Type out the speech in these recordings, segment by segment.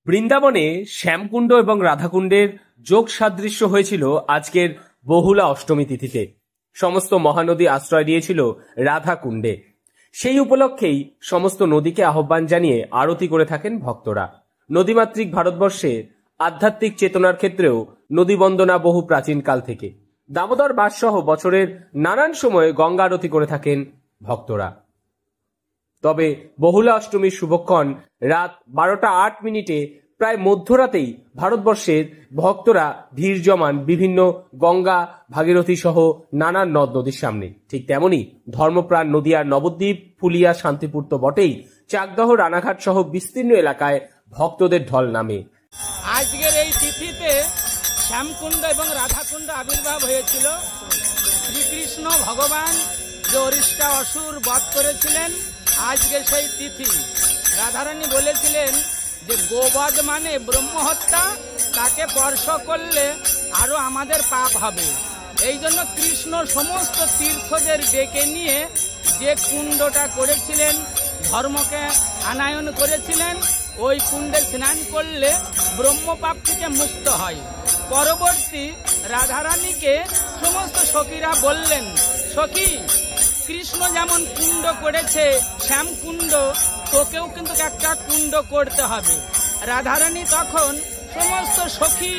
বৃন্দাবনে শ্যামকুণ্ড এবং রাধাকুণ্ডের যোগ সাদৃশ্য হয়েছিল আজকের বহুলা অষ্টমী তিথিতে। সমস্ত মহানদী আশ্রয় দিয়েছিল রাধাকুণ্ডে। সেই উপলক্ষেই সমস্ত নদীকে আহ্বান জানিয়ে আরতি করে থাকেন ভক্তরা। নদীমাতৃক ভারতবর্ষে আধ্যাত্মিক চেতনার ক্ষেত্রেও নদী বন্দনা বহু প্রাচীনকাল থেকে। দামোদর মাস সহ বছরের নানান সময়ে গঙ্গা আরতি করে থাকেন ভক্তরা। তবে বহুলা অষ্টমীর শুভক্ষণ রাত 12:08 প্রায় মধ্যরাতেই ভারতবর্ষের ভক্তরা ভিড় জমান বিভিন্ন গঙ্গা, ভাগীরথী সহ নানান নদ নদীর সামনে। ঠিক তেমনি ধর্মপ্রাণ নদিয়ার নবদ্বীপ, ফুলিয়া, শান্তিপুর তো বটেই, চাকদহ, রানাঘাট সহ বিস্তীর্ণ এলাকায় ভক্তদের ঢল নামে। আজকের এই তিথিতে শ্যামকুণ্ড এবং রাধাকুণ্ড আবির্ভাব হয়েছিল। শ্রীকৃষ্ণ ভগবান যে অরিষ্টা অসুর বধ করেছিলেন, আজকে সেই তিথি। রাধারানী বলেছিলেন যে গোবধ মানে ব্রহ্মহত্যা, তাকে স্পর্শ করলে আরো আমাদের পাপ হবে। এই জন্য কৃষ্ণ সমস্ত তীর্থদের ডেকে নিয়ে যে কুণ্ডটা করেছিলেন, ধর্মকে আনায়ন করেছিলেন, ওই কুণ্ডে স্নান করলে ব্রহ্মপাপ থেকে মুক্ত হয়। পরবর্তী রাধারানীকে সমস্ত সখীরা বললেন, সখী, কৃষ্ণ যেমন কুণ্ড করেছে শ্যামকুণ্ড, তোকেও কিন্তু একটা কুণ্ড করতে হবে। রাধারানী তখন সমস্ত সখী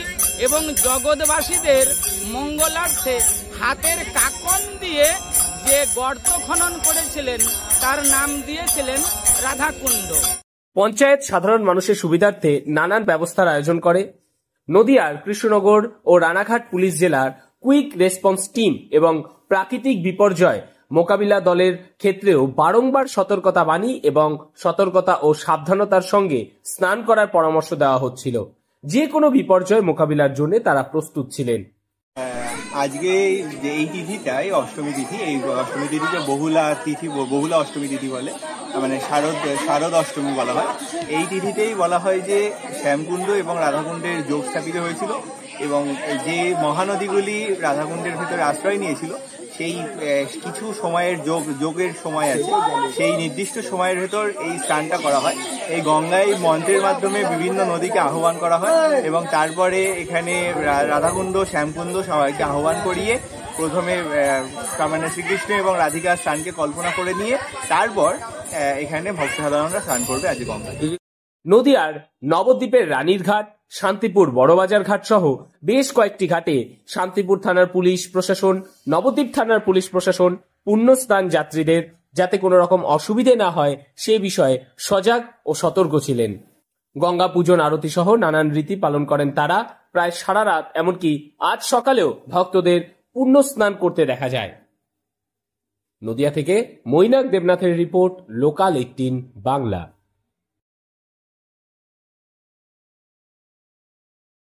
এবং জগৎবাসীদের মঙ্গলার্থে হাতের কাকন দিয়ে যে গর্ত খনন করেছিলেন তার নাম দিয়েছিলেন রাধাকুণ্ড। পঞ্চায়েত সাধারণ মানুষের সুবিধার্থে নানান ব্যবস্থার আয়োজন করে। নদিয়ার কৃষ্ণনগর ও রানাঘাট পুলিশ জেলার কুইক রেসপন্স টিম এবং প্রাকৃতিক বিপর্যয় মোকাবিলা দলের ক্ষেত্রেও বারংবার সতর্কতা বাণী এবং সতর্কতা ও সাবধানতার সঙ্গে স্নান করার পরামর্শ দেওয়া হচ্ছিল। যে কোনো বিপর্যয় মোকাবিলার জন্য তারা প্রস্তুত ছিলেন। আজকে যে এই তিথিটাই অষ্টমী তিথি, এই অষ্টমী তিথিকে বহুলা অষ্টমী তিথি বলে, মানে শারদ অষ্টমী বলা হয়। এই তিথিতেই বলা হয় যে শ্যামকুণ্ড এবং রাধাকুণ্ডের যোগ স্থাপিত হয়েছিল এবং যে মহানদীগুলি রাধাকুণ্ডের ভিতরে আশ্রয় নিয়েছিল সেই কিছু সময়ের যোগের সময় আছে, সেই নির্দিষ্ট সময়ের ভেতর এই স্নানটা করা হয়। এই গঙ্গায় মন্ত্রের মাধ্যমে বিভিন্ন নদীকে আহ্বান করা হয় এবং তারপরে এখানে রাধাকুণ্ড, শ্যামকুণ্ড সবাইকে আহ্বান করিয়ে প্রথমে মানে শ্রীকৃষ্ণ এবং রাধিকার স্নানকে কল্পনা করে নিয়ে তারপর এখানে ভক্ত সাধারণরা স্নান করবে আজ গঙ্গায়। নদিয়ার নবদ্বীপের রানীর ঘাট, শান্তিপুর বড়বাজার ঘাট সহ বেশ কয়েকটি ঘাটে শান্তিপুর থানার পুলিশ প্রশাসন, নবদ্বীপ থানার পুলিশ প্রশাসন পুণ্যস্নান যাত্রীদের যাতে কোনো রকম অসুবিধে না হয় সে বিষয়ে সজাগ ও সতর্ক ছিলেন। গঙ্গা পূজন, আরতি সহ নানান রীতি পালন করেন তারা। প্রায় সারা রাত, এমনকি আজ সকালেও ভক্তদের পুণ্যস্নান করতে দেখা যায়। নদিয়া থেকে মৈনাক দেবনাথের রিপোর্ট, লোকাল 18 বাংলা।